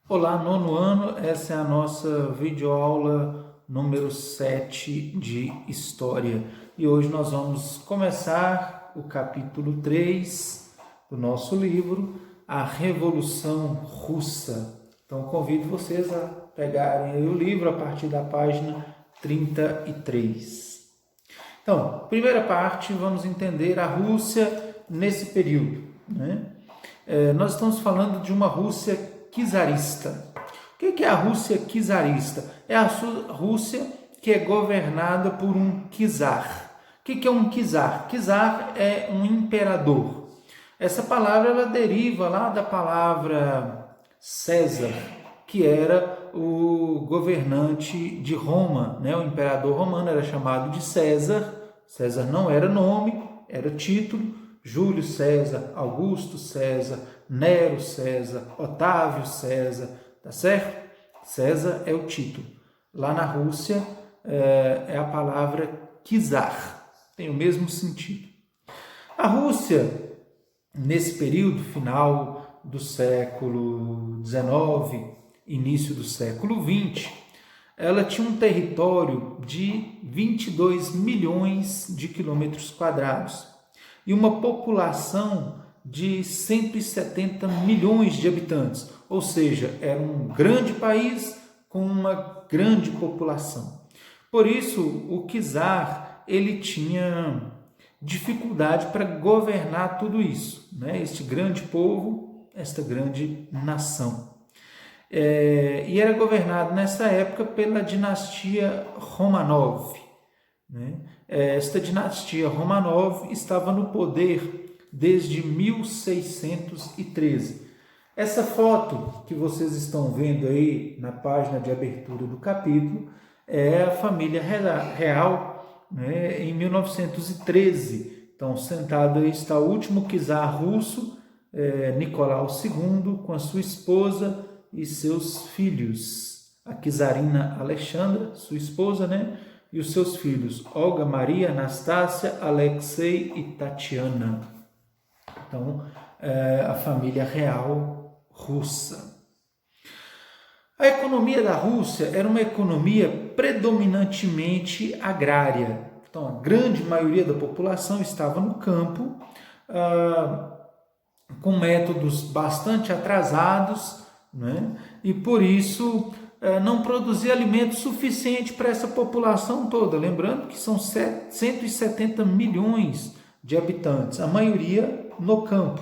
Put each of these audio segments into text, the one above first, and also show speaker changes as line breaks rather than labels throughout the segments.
Olá, nono ano, essa é a nossa videoaula número 7 de História. E hoje nós vamos começar o capítulo 3 do nosso livro, A Revolução Russa. Então convido vocês a pegarem o livro a partir da página 33. Então, primeira parte, vamos entender a Rússia nesse período, né? Nós estamos falando de uma Rússia czarista. O que é a Rússia czarista? É a Rússia que é governada por um czar. O que é um czar? Czar é um imperador. Essa palavra ela deriva lá da palavra César, que era o governante de Roma, né? O imperador romano era chamado de César. César não era nome, era título. Júlio César, Augusto César, Nero César, Otávio César, tá certo? César é o título. Lá na Rússia é a palavra czar, tem o mesmo sentido. A Rússia, nesse período final do século XIX, início do século XX, ela tinha um território de 22 milhões de quilômetros quadrados e uma população de 170 milhões de habitantes, ou seja, era um grande país com uma grande população. Por isso, o czar ele tinha dificuldade para governar tudo isso, né? Este grande povo, esta grande nação. E era governado nessa época pela dinastia Romanov, né? Esta dinastia Romanov estava no poder desde 1613. Essa foto que vocês estão vendo aí na página de abertura do capítulo é a família real, né, em 1913. Então, sentado aí está o último czar russo, Nicolau II, com a sua esposa e seus filhos. A czarina Alexandra, sua esposa, né? E os seus filhos, Olga, Maria, Anastácia, Alexei e Tatiana. Então, a família real russa. A economia da Rússia era uma economia predominantemente agrária. Então, a grande maioria da população estava no campo, com métodos bastante atrasados, né? E por isso não produzia alimento suficiente para essa população toda. Lembrando que são 170 milhões de habitantes, a maioria no campo,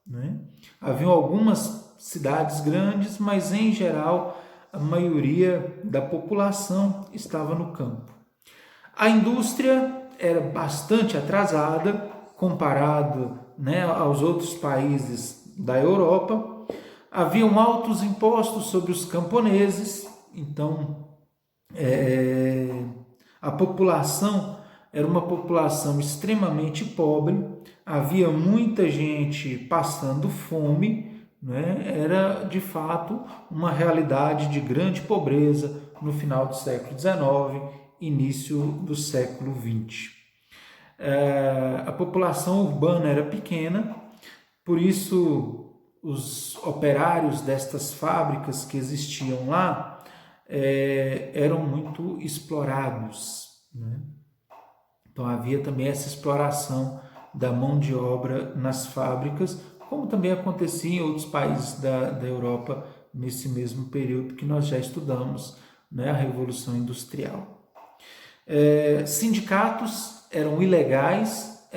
né? Haviam algumas cidades grandes, mas em geral a maioria da população estava no campo. A indústria era bastante atrasada comparado, né, aos outros países da Europa. Haviam altos impostos sobre os camponeses, então a população era uma população extremamente pobre, havia muita gente passando fome, né? Era de fato uma realidade de grande pobreza no final do século XIX, início do século XX. A população urbana era pequena, por isso os operários destas fábricas que existiam lá eram muito explorados, né? Então havia também essa exploração da mão de obra nas fábricas, como também acontecia em outros países da Europa nesse mesmo período que nós já estudamos, né, a Revolução Industrial. Sindicatos eram ilegais,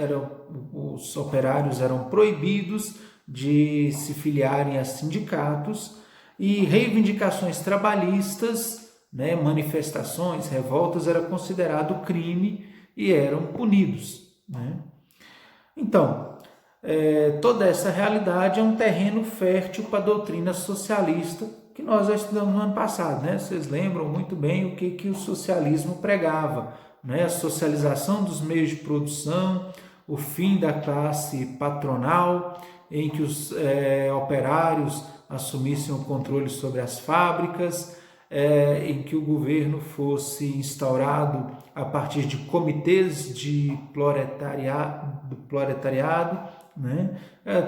os operários eram proibidos de se filiarem a sindicatos e reivindicações trabalhistas, né, manifestações, revoltas, era considerado crime e eram punidos, né? Então, toda essa realidade é um terreno fértil para a doutrina socialista que nós já estudamos no ano passado, né? Vocês lembram muito bem o que o socialismo pregava, né? A socialização dos meios de produção, o fim da classe patronal, em que os operários assumissem o controle sobre as fábricas, em que o governo fosse instaurado a partir de comitês de proletariado, né?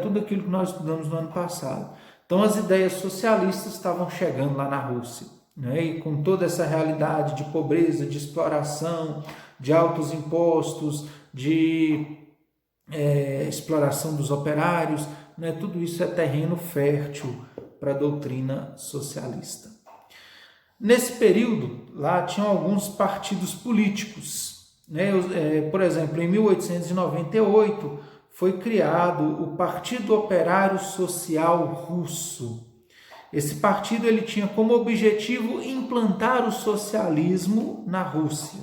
Tudo aquilo que nós estudamos no ano passado. Então as ideias socialistas estavam chegando lá na Rússia, né? E com toda essa realidade de pobreza, de exploração, de altos impostos, de exploração dos operários, né? Tudo isso é terreno fértil para a doutrina socialista. Nesse período, lá tinham alguns partidos políticos, né? Por exemplo, em 1898 foi criado o Partido Operário Social Russo. Esse partido ele tinha como objetivo implantar o socialismo na Rússia.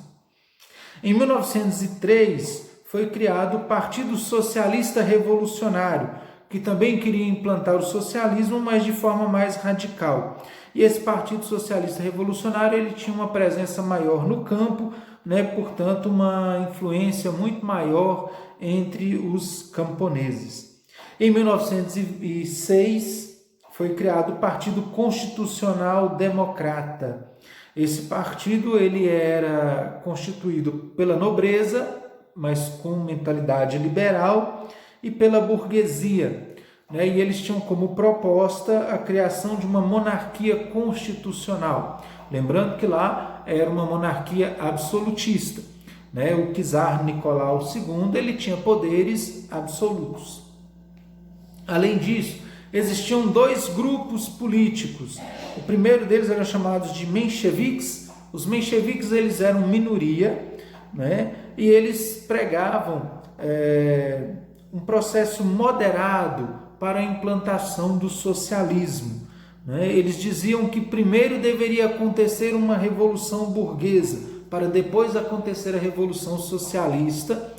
Em 1903 foi criado o Partido Socialista Revolucionário, que também queria implantar o socialismo, mas de forma mais radical. E esse Partido Socialista Revolucionário ele tinha uma presença maior no campo, né? Portanto, uma influência muito maior entre os camponeses. Em 1906 foi criado o Partido Constitucional Democrata. Esse partido ele era constituído pela nobreza, mas com mentalidade liberal, e pela burguesia, né? E eles tinham como proposta a criação de uma monarquia constitucional. Lembrando que lá era uma monarquia absolutista, né? O czar Nicolau II ele tinha poderes absolutos. Além disso, existiam dois grupos políticos. O primeiro deles eram chamados de mencheviques. Os mencheviques eles eram minoria, né? E eles pregavam um processo moderado para a implantação do socialismo, né? Eles diziam que primeiro deveria acontecer uma revolução burguesa, para depois acontecer a revolução socialista,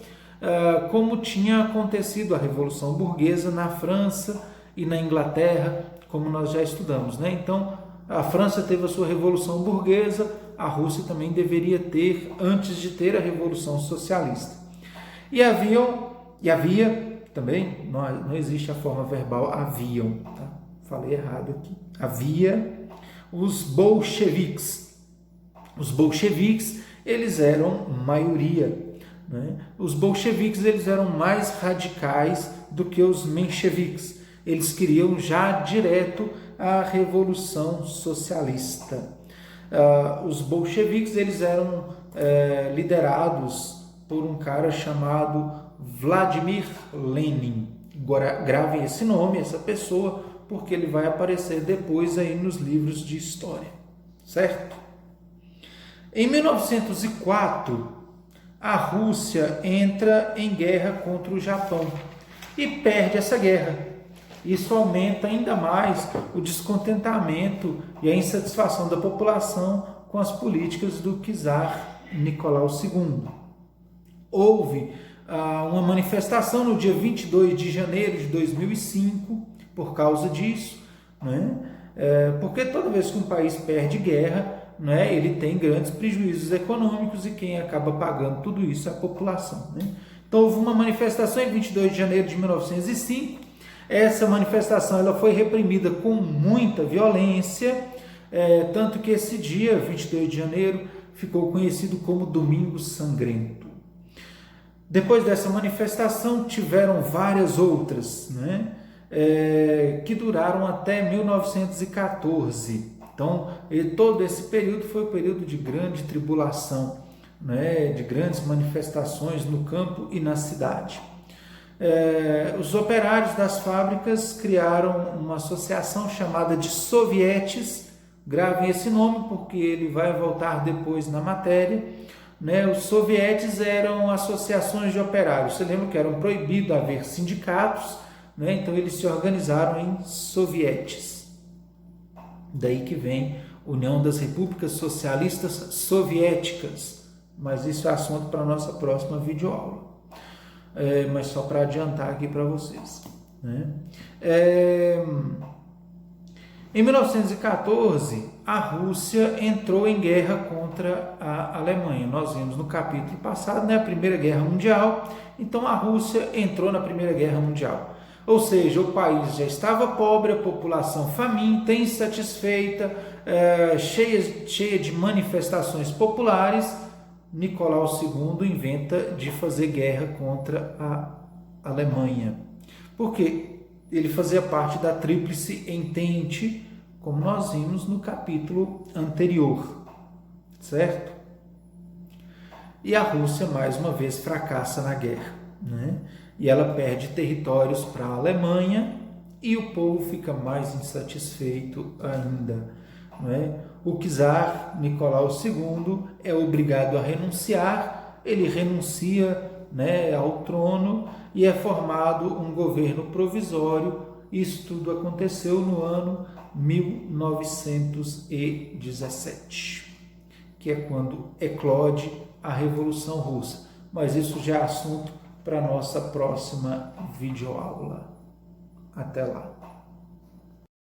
como tinha acontecido a revolução burguesa na França e na Inglaterra, como nós já estudamos, né? Então, a França teve a sua revolução burguesa, a Rússia também deveria ter, antes de ter a revolução socialista. E havia também, não existe a forma verbal haviam, tá? Falei errado aqui. Havia os bolcheviques. Os bolcheviques, eles eram maioria, né? Os bolcheviques, eles eram mais radicais do que os mencheviques. Eles queriam já direto a revolução socialista. Os bolcheviques, eles eram liderados por um cara chamado Vladimir Lenin. Gravem esse nome, essa pessoa, porque ele vai aparecer depois aí nos livros de história, certo? Em 1904, a Rússia entra em guerra contra o Japão e perde essa guerra. Isso aumenta ainda mais o descontentamento e a insatisfação da população com as políticas do czar Nicolau II. Houve uma manifestação no dia 22 de janeiro de 2005 por causa disso, né? Porque toda vez que um país perde guerra, né, ele tem grandes prejuízos econômicos e quem acaba pagando tudo isso é a população, né? Então houve uma manifestação em 22 de janeiro de 1905. Essa manifestação ela foi reprimida com muita violência, tanto que esse dia, 22 de janeiro, ficou conhecido como Domingo Sangrento. Depois dessa manifestação, tiveram várias outras, né, que duraram até 1914. Então, todo esse período foi um período de grande tribulação, né, de grandes manifestações no campo e na cidade. Os operários das fábricas criaram uma associação chamada de Sovietes. Gravem esse nome porque ele vai voltar depois na matéria, né? Os sovietes eram associações de operários. Você lembra que eram proibido haver sindicatos, né? Então eles se organizaram em sovietes. Daí que vem União das Repúblicas Socialistas Soviéticas. Mas isso é assunto para a nossa próxima videoaula. Mas só para adiantar aqui para vocês, né? Em 1914, a Rússia entrou em guerra contra a Alemanha. Nós vimos no capítulo passado, né, a Primeira Guerra Mundial. Então, a Rússia entrou na Primeira Guerra Mundial. Ou seja, o país já estava pobre, a população faminta, insatisfeita, cheia de manifestações populares. Nicolau II inventa de fazer guerra contra a Alemanha. Por quê? ele fazia parte da Tríplice Entente, como nós vimos no capítulo anterior, certo? E a Rússia, mais uma vez, fracassa na guerra, né? E ela perde territórios para a Alemanha e o povo fica mais insatisfeito ainda, né? O czar Nicolau II é obrigado a renunciar, ele renuncia, né, ao trono e é formado um governo provisório. Isso tudo aconteceu no ano 1917, que é quando eclode a Revolução Russa. Mas isso já é assunto para a nossa próxima videoaula. Até lá.